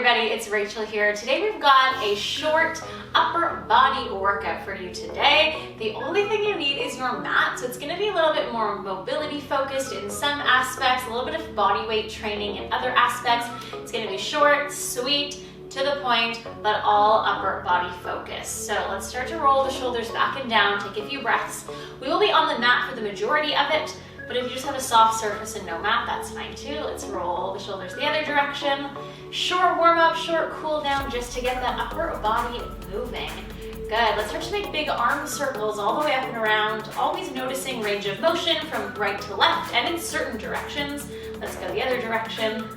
everybody, it's Rachel here. Today we've got a short upper body workout for you today. The only thing you need is your mat, so it's going to be a little bit more mobility focused in some aspects, a little bit of body weight training in other aspects. It's going to be short, sweet, to the point, but all upper body focused. So let's start to roll the shoulders back and down, take a few breaths. We will be on the mat for the majority of it, but if you just have a soft surface and no mat, that's fine too. Let's roll the shoulders the other direction. Short warm up, short cool down, just to get that upper body moving. Good, let's start to make big arm circles all the way up and around, always noticing range of motion from right to left and in certain directions. Let's go the other direction.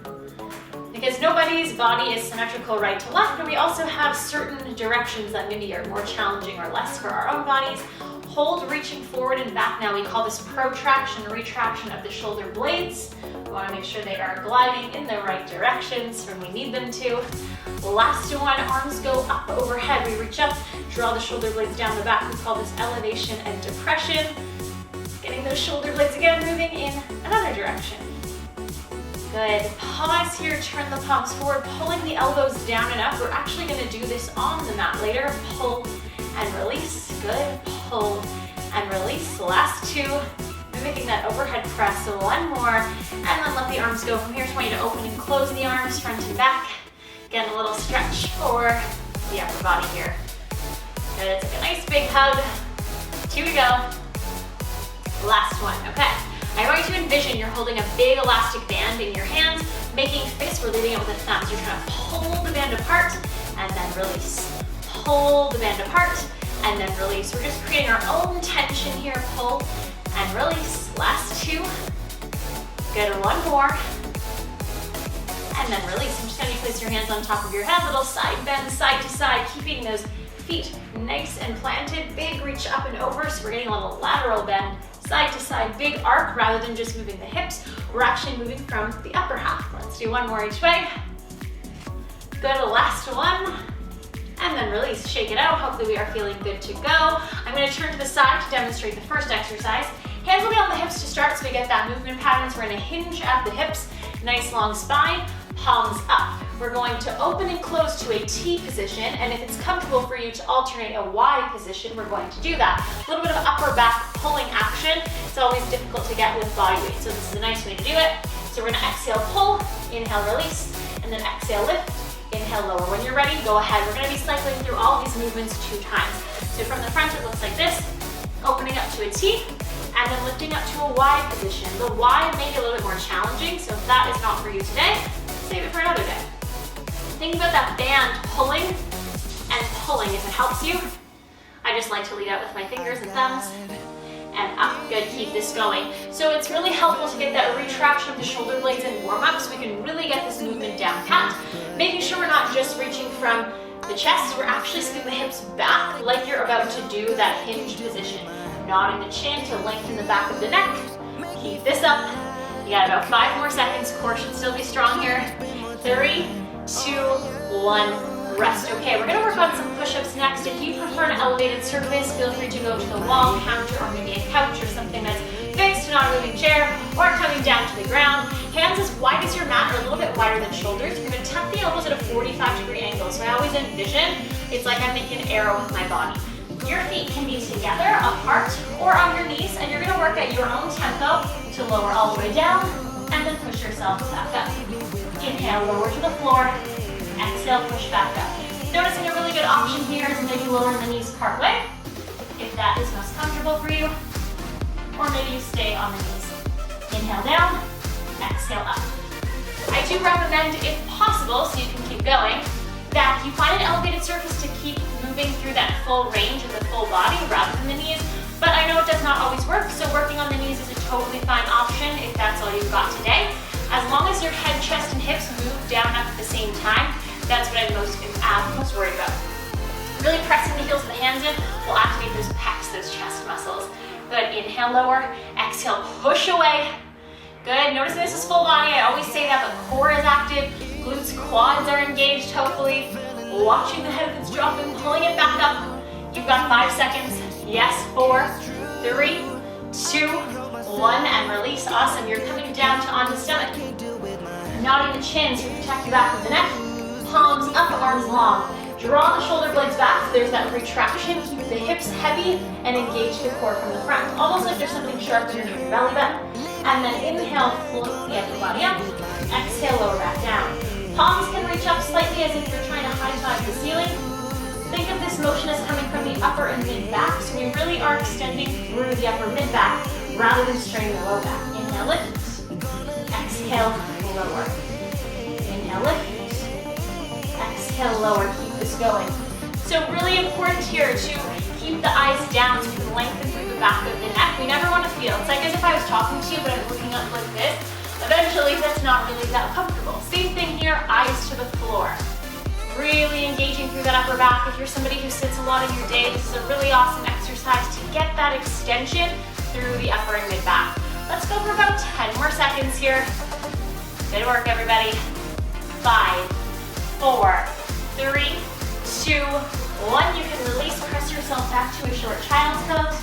Because nobody's body is symmetrical right to left, but we also have certain directions that maybe are more challenging or less for our own bodies. Hold, reaching forward and back now. We call this protraction, retraction of the shoulder blades. We want to make sure they are gliding in the right directions when we need them to. Last one, arms go up overhead. We reach up, draw the shoulder blades down the back. We call this elevation and depression. Getting those shoulder blades again, moving in another direction. Good. Pause here, turn the palms forward, pulling the elbows down and up. We're actually going to do this on the mat later. Pull and release. Good. Pull and release. Last two. Mimicking that overhead press. So one more, and then let the arms go. From here, I just want you to open and close the arms, front and back. Get a little stretch for the upper body here. Good. Take a nice big hug. 2 to go. Last one. Okay. I want you to envision you're holding a big elastic band in your hands, making fists. We're leading it with the thumbs. You're trying to pull the band apart and then release. Pull the band apart and then release. We're just creating our own tension here. Pull and release. Last two. Good. One more. And then release. I'm just going to place your hands on top of your head. Little side bend, side to side, keeping those feet nice and planted. Big reach up and over. So we're getting a little lateral bend. Side to side, big arc rather than just moving the hips. We're actually moving from the upper half. Let's do one more each way. Good, last one. And then release, shake it out. Hopefully we are feeling good to go. I'm gonna turn to the side to demonstrate the first exercise. Hands will be on the hips to start so we get that movement pattern. So we're gonna hinge at the hips, nice long spine, palms up. We're going to open and close to a T position, and if it's comfortable for you to alternate a Y position, we're going to do that. A little bit of upper back pulling action. It's always difficult to get with body weight, so this is a nice way to do it. So we're gonna exhale, pull, inhale, release, and then exhale, lift, inhale, lower. When you're ready, go ahead. We're gonna be cycling through all these movements 2 times. So from the front, it looks like this, opening up to a T, and then lifting up to a Y position. The Y may be a little bit more challenging, so if that is not for you today, save it for another day. Think about that band pulling and pulling if it helps you. I just like to lead out with my fingers and thumbs and up. Good, keep this going. So it's really helpful to get that retraction of the shoulder blades and warm up so we can really get this movement down pat. Making sure we're not just reaching from the chest, we're actually scooping the hips back like you're about to do that hinge position. Nodding the chin to lengthen the back of the neck. Keep this up. You got about 5 more seconds. Core should still be strong here. 3, 2, 1, rest. Okay, we're gonna work on some push-ups next. If you prefer an elevated surface, feel free to go to the wall, counter, or maybe a couch or something that's fixed, not a moving chair, or coming down to the ground. Hands as wide as your mat or a little bit wider than shoulders. You're gonna tuck the elbows at a 45-degree angle. So I always envision it's like I'm making an arrow with my body. Your feet can be together, apart, or on your knees, and you're gonna work at your own tempo to lower all the way down, and then push yourself back up. Inhale, lower to the floor. Exhale, push back up. Noticing a really good option here is maybe lowering the knees part way, if that is most comfortable for you. Or maybe you stay on the knees. Inhale down, exhale up. I do recommend, if possible, so you can keep going, that you find an elevated surface to keep moving through that full range of the full body rather than the knees. But I know it does not always work, so working on the knees is a totally fine option if that's all you've got today. As long as your head, chest, and hips move down up at the same time, that's what I'm most worried about. Really pressing the heels of the hands in will activate those pecs, those chest muscles. Good, inhale, lower, exhale, push away. Good, noticing this is full body. I always say that the core is active, glutes, quads are engaged, hopefully. Watching the head if it's dropping, pulling it back up. You've got 5 seconds. Yes, 4, 3, 2, 1, and release. Awesome, you're coming down to on the stomach. Nodding the chin to protect the back of the neck. Palms up, arms long. Draw the shoulder blades back, so there's that retraction. Keep the hips heavy and engage the core from the front. Almost like there's something sharp underneath your belly button. And then inhale, float the upper body up. Exhale, lower back down. Palms can reach up slightly as if you're trying to high-five the ceiling. Think of this motion as coming from the upper and mid-back, so we really are extending through the upper mid-back rather than straining the low back. Inhale, lift. Exhale, lower. Inhale, lift. Exhale, lower. Keep this going. So really important here to keep the eyes down so you can lengthen through the back of the neck. We never want to feel. It's like as if I was talking to you, but I'm looking up like this. Eventually, that's not really that comfortable. Same thing here, eyes to the floor. Really engaging through that upper back. If you're somebody who sits a lot in your day, this is a really awesome exercise to get that extension through the upper and mid back. Let's go for about 10 more seconds here. Good work, everybody. 5, 4, 3, 2, 1. You can release, press yourself back to a short child's pose.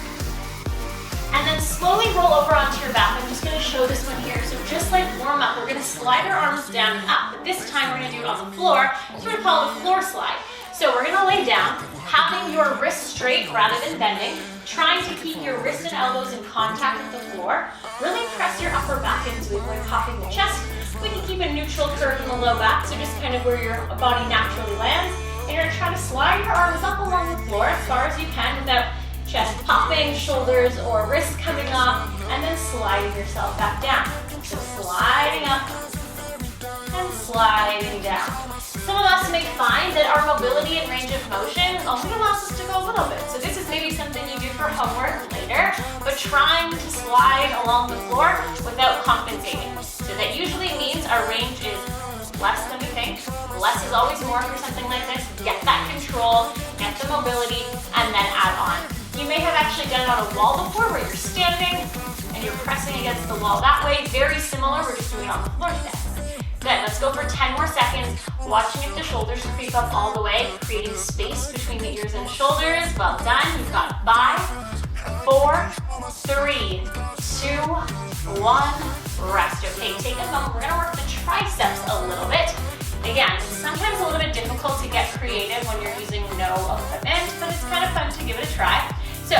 And then slowly roll over onto your back. I'm just going to show this one here. So just like warm up, we're going to slide our arms down and up. But this time we're going to do it on the floor. So we're going to call it a floor slide. So we're going to lay down, having your wrists straight rather than bending, trying to keep your wrists and elbows in contact with the floor. Really press your upper back in so we're popping the chest. We can keep a neutral curve in the low back, so just kind of where your body naturally lands. And you're going to try to slide your arms up along the floor as far as you can without chest popping, shoulders or wrists coming up, and then sliding yourself back down. So sliding up and sliding down. Some of us may find that our mobility and range of motion only allows us to go a little bit. So this is maybe something you do for homework later, but trying to slide along the floor without compensating. So that usually means our range is less than we think. Less is always more for something like this. Get that control, get the mobility, and then add on. You may have actually done it on a wall before where you're standing and you're pressing against the wall that way. Very similar, we're just doing it on the floor today. Good, let's go for 10 more seconds, watching if the shoulders creep up all the way, creating space between the ears and shoulders. Well done, you've got 5, 4, 3, 2, 1, rest. Okay, take a moment, we're gonna work the triceps a little bit. Again, sometimes a little bit difficult to get creative when you're using no equipment, but it's kind of fun to give it a try. So,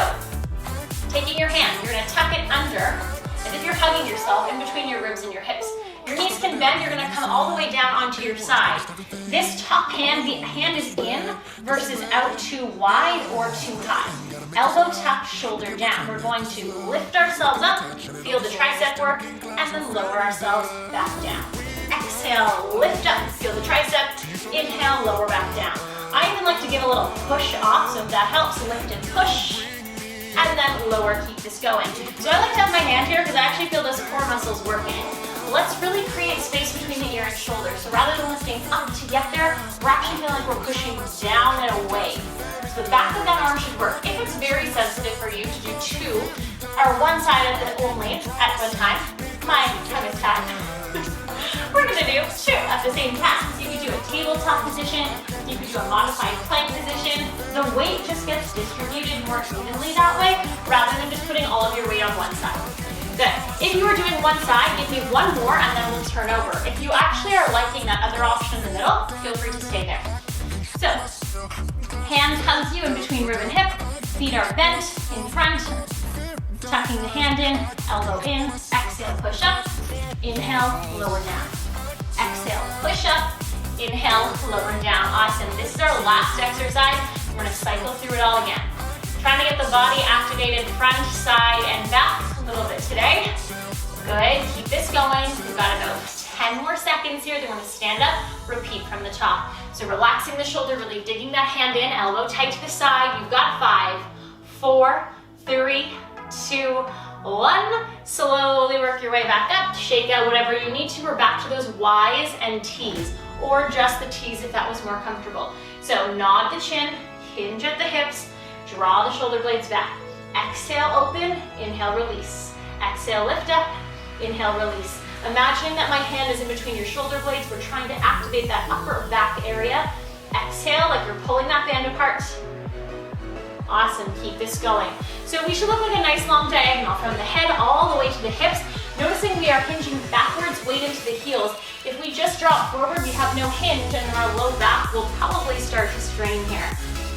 taking your hand, you're gonna tuck it under, as if you're hugging yourself in between your ribs and your hips. Your knees can bend, you're gonna come all the way down onto your side. This top hand, the hand is in versus out too wide or too high. Elbow tucked, shoulder down. We're going to lift ourselves up, feel the tricep work, and then lower ourselves back down. Exhale, lift up, feel the tricep. Inhale, lower back down. I even like to give a little push off, so if that helps, lift and push. And then lower, keep this going. So I like to have my hand here because I actually feel those core muscles working. Let's really create space between the ear and shoulder. So rather than lifting up to get there, we're actually feeling like we're pushing down and away. So the back of that arm should work. If it's very sensitive for you to do 2 or one side of it only at one time, my tongue is tied. We're gonna do 2 at the same time. So you could do a tabletop position, you could do a modified plank position. The weight just gets distributed more evenly that way, rather than just putting all of your weight on one side. Good. If you are doing one side, give me 1 more and then we'll turn over. If you actually are liking that other option in the middle, feel free to stay there. So, hands hug you in between rib and hip, feet are bent in front, tucking the hand in, elbow in, exhale, push up, inhale, lower down. Exhale, push up, inhale, lower down. Awesome. This is our last exercise. We're gonna cycle through it all again. Trying to get the body activated front, side, and back a little bit today. Good, keep this going. We've got about 10 more seconds here. Then we're gonna stand up, repeat from the top. So relaxing the shoulder, really digging that hand in, elbow tight to the side. You've got 5, 4, 3, 2, 1. Slowly work your way back up. Shake out whatever you need to. We're back to those Y's and T's, or just the T's if that was more comfortable. So nod the chin, hinge at the hips, draw the shoulder blades back. Exhale, open, inhale, release. Exhale, lift up, inhale, release. Imagining that my hand is in between your shoulder blades. We're trying to activate that upper back area. Exhale, like you're pulling that band apart. Awesome, keep this going. So we should look like a nice long diagonal from the head all the way to the hips. Noticing we are hinging backwards, weight into the heels. If we just drop forward, we have no hinge, and our low back will probably start to strain here.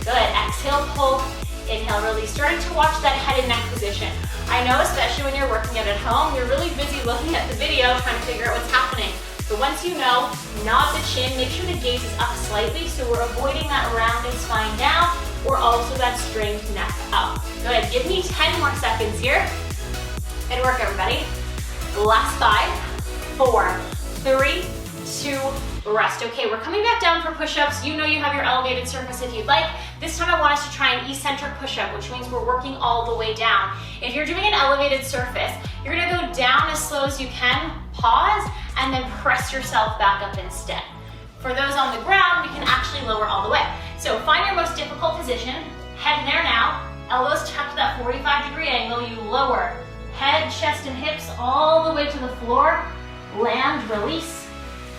Good, exhale, pull, inhale, release. Starting to watch that head and neck position. I know, especially when you're working out at home, you're really busy looking at the video, trying to figure out what's happening. But once you know, nod the chin, make sure the gaze is up slightly, so we're avoiding that rounded spine down, or also that strained neck up. Good, give me 10 more seconds here. Good work, everybody. Last 5, 4, 3, 2, rest. Okay, we're coming back down for push-ups. You know you have your elevated surface if you'd like. This time I want us to try an eccentric push-up, which means we're working all the way down. If you're doing an elevated surface, you're gonna go down as slow as you can, pause, and then press yourself back up instead. For those on the ground, we can actually lower all the way. So find your most difficult position, head there now, elbows tucked to that 45-degree angle, you lower, head, chest, and hips all the way to the floor, land, release,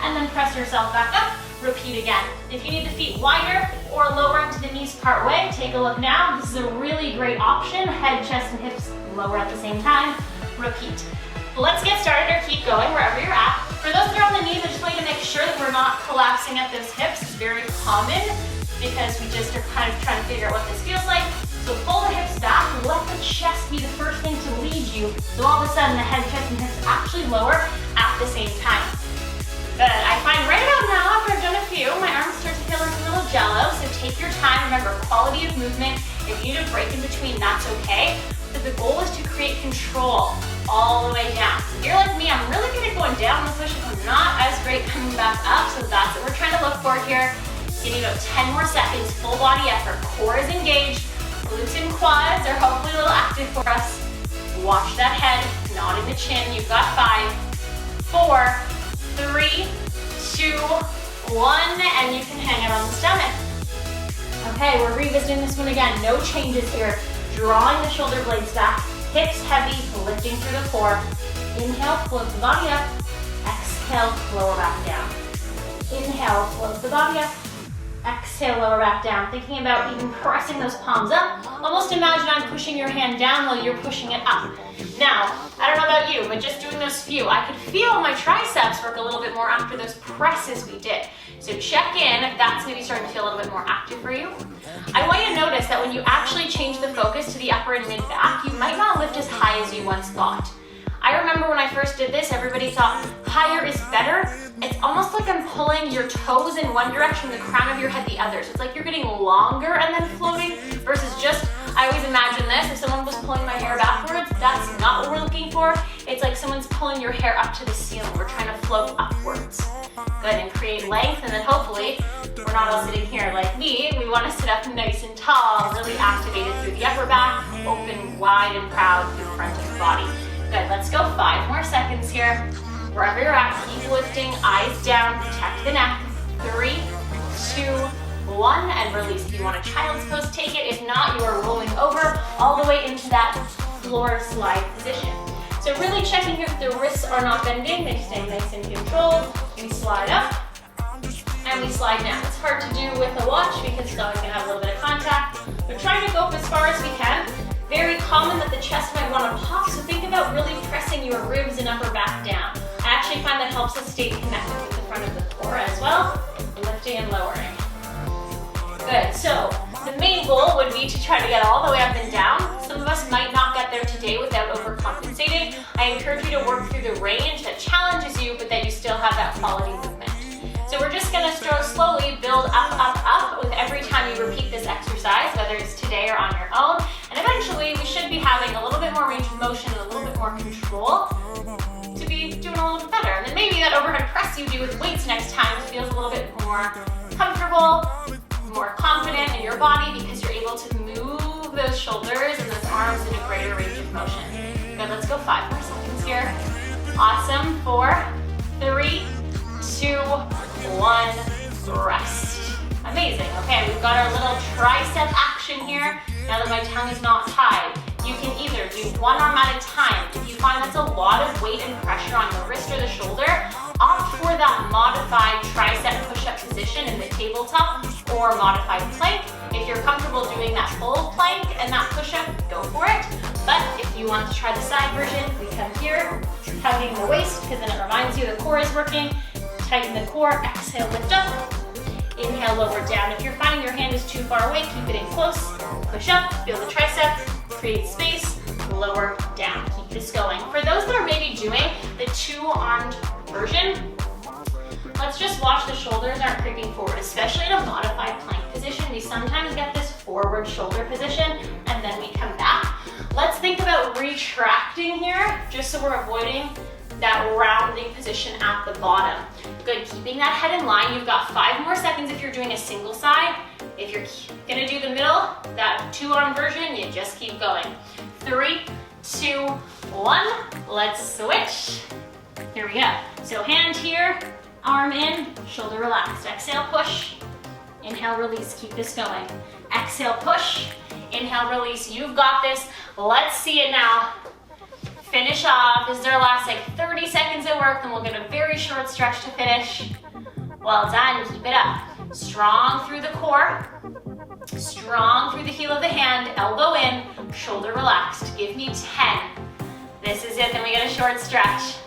and then press yourself back up, repeat again. If you need the feet wider or lower into the knees part way, take a look now. This is a really great option, head, chest, and hips lower at the same time, repeat. Let's get started or keep going wherever you're at. For those that are on the knees, I just want you to make sure that we're not collapsing at those hips. It's very common because we just are kind of trying to figure out what this feels like. So pull the hips back, let the chest be the first thing to lead you. So all of a sudden the head, chest, and hips actually lower at the same time. Good, I find right about now, after I've done a few, my arms start to feel like a little jello. So take your time, remember quality of movement. If you need a break in between, that's okay. But the goal is to create control all the way down. If you're like me, I'm really good at going down the push-up. I'm not as great coming back up, so that's what we're trying to look for here. Give me about 10 more seconds, full body effort. Core is engaged, glutes and quads are hopefully a little active for us. Watch that head, nodding the chin. You've got 5, 4, 3, 2, 1, and you can hang out on the stomach. Okay, we're revisiting this one again. No changes here. Drawing the shoulder blades back, hips heavy, lifting through the core. Inhale, float the body up. Exhale, lower back down. Inhale, float the body up. Exhale, lower back down. Thinking about even pressing those palms up. Almost imagine I'm pushing your hand down while you're pushing it up. Now, I don't know about you, but just doing those few, I could feel my triceps work a little bit more after those presses we did. So check in if that's maybe starting to feel a little bit more active for you. I want you to notice that when you actually change the focus to the upper and mid back, you might not lift as high as you once thought. I remember when I first did this, everybody thought higher is better. It's almost like I'm pulling your toes in one direction, the crown of your head the other. So it's like you're getting longer and then floating versus just, I always imagine this, if someone was pulling my hair backwards, that's not what we're looking for. It's like someone's pulling your hair up to the ceiling. We're trying to float upwards. Good, and create length, and then hopefully, we're not all sitting here like me. We want to sit up nice and tall, really activated through the upper back, open wide and proud through the front of the body. Good, let's go 5 more seconds here. Wherever you're at, keep lifting, eyes down, protect the neck. 3, 2, 1, and release. If you want a child's pose, take it. If not, you are rolling over all the way into that floor slide position. So really checking here that the wrists are not bending, they stay nice and controlled. We slide up, and we slide down. It's hard to do with a watch because it's always gonna have a little bit of contact. We're trying to go up as far as we can. Very common that the chest might want to pop, so think about really pressing your ribs and upper back down. I actually find that helps us stay connected with the front of the core as well, lifting and lowering. Good, so the main goal would be to try to get all the way up and down. Some of us might not get there today without overcompensating. I encourage you to work through the range that challenges you, but that you still have that quality movement. So we're just gonna slowly build up, up, up with every time you repeat this exercise, whether it's today or on your own. And eventually we should be having a little bit more range of motion and a little bit more control to be doing a little bit better. And then maybe that overhead press you do with weights next time feels a little bit more comfortable, more confident in your body because you're able to move those shoulders and those arms in a greater range of motion. Good, let's go 5 more seconds here. Awesome, 4, 3, 2, 1, rest. Amazing, okay, we've got our little tricep action here. Now that my tongue is not tied, you can either do one arm at a time. If you find that's a lot of weight and pressure on the wrist or the shoulder, opt for that modified tricep push-up position in the tabletop or modified plank. If you're comfortable doing that full plank and that push-up, go for it. But if you want to try the side version, we come here, hugging the waist, because then it reminds you the core is working. Tighten the core, exhale, lift up. Inhale, lower down. If you're finding your hand is too far away, keep it in close. Push up, feel the tricep, create space, lower down. Keep this going. For those that are maybe doing the two-armed version, let's just watch the shoulders aren't creeping forward, especially in a modified plank position. We sometimes get this forward shoulder position and then we come back. Let's think about retracting here, just so we're avoiding that rounding position at the bottom. Good, keeping that head in line. You've got 5 more seconds if you're doing a single side. If you're gonna do the middle, that two-arm version, you just keep going. 3, 2, 1, let's switch. Here we go. So hand here, arm in, shoulder relaxed. Exhale, push. Inhale, release, keep this going. Exhale, push. Inhale, release, you've got this. Let's see it now. Finish off. This is our last 30 seconds of work, then we'll get a very short stretch to finish. Well done, keep it up. Strong through the core, strong through the heel of the hand, elbow in, shoulder relaxed. Give me 10. This is it, then we get a short stretch.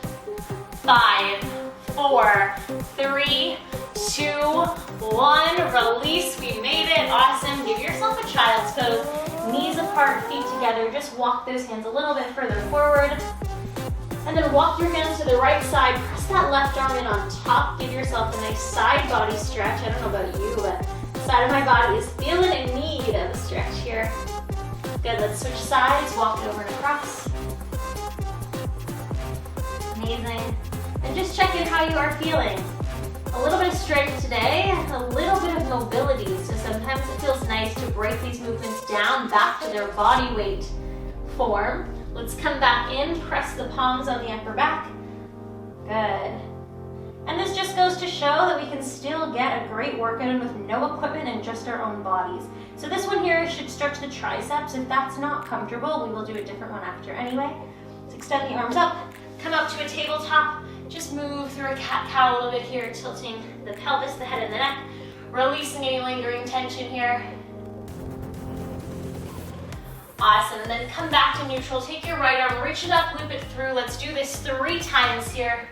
5, 4, 3, 2, 1, release, we made it, awesome. Give yourself a child's pose. Knees apart, feet together. Just walk those hands a little bit further forward. And then walk your hands to the right side. Press that left arm in on top. Give yourself a nice side body stretch. I don't know about you, but the side of my body is feeling in need of a stretch here. Good, let's switch sides. Walk it over and across. Amazing. And just check in how you are feeling. A little bit of strength today, a little bit of mobility. So sometimes it feels nice to break these movements down back to their body weight form. Let's come back in, press the palms on the upper back. Good. And this just goes to show that we can still get a great workout in with no equipment and just our own bodies. So this one here should stretch the triceps. If that's not comfortable, we will do a different one after anyway. Let's extend the arms up, come up to a tabletop. Just move through a cat-cow a little bit here, tilting the pelvis, the head, and the neck. Releasing any lingering tension here. Awesome, and then come back to neutral. Take your right arm, reach it up, loop it through. Let's do this 3 times here.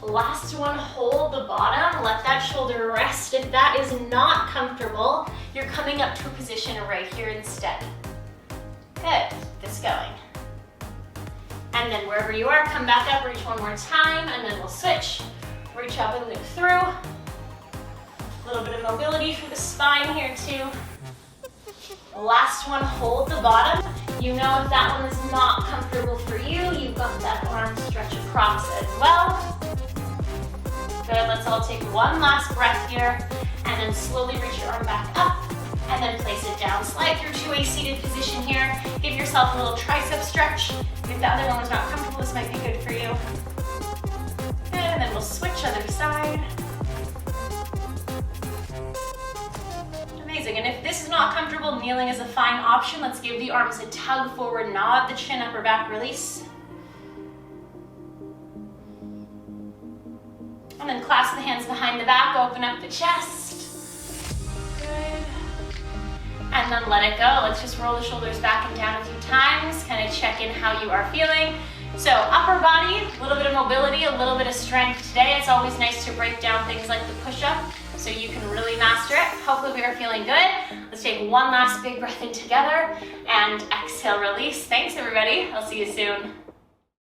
Last one, hold the bottom. Let that shoulder rest. If that is not comfortable, you're coming up to a position right here instead. Good, keep this going. And then wherever you are, come back up, reach one more time, and then we'll switch. Reach up and loop through. A little bit of mobility through the spine here too. Last one, hold the bottom. You know if that one is not comfortable for you, you've got that arm stretch across as well. Good, let's all take one last breath here, and then slowly reach your arm back up, and then place it down. Slide through to a seated position here. Give yourself a little tricep stretch. If the other one was not comfortable, this might be good for you. Good, and then we'll switch other side. Amazing, and if this is not comfortable, kneeling is a fine option. Let's give the arms a tug forward, nod the chin, upper back, release. And then clasp the hands behind the back, open up the chest. Good. And then let it go. Let's just roll the shoulders back and down a few times, kind of check in how you are feeling. So upper body, a little bit of mobility, a little bit of strength today. It's always nice to break down things like the push-up so you can really master it. Hopefully we are feeling good. Let's take one last big breath in together and exhale, release. Thanks everybody. I'll see you soon.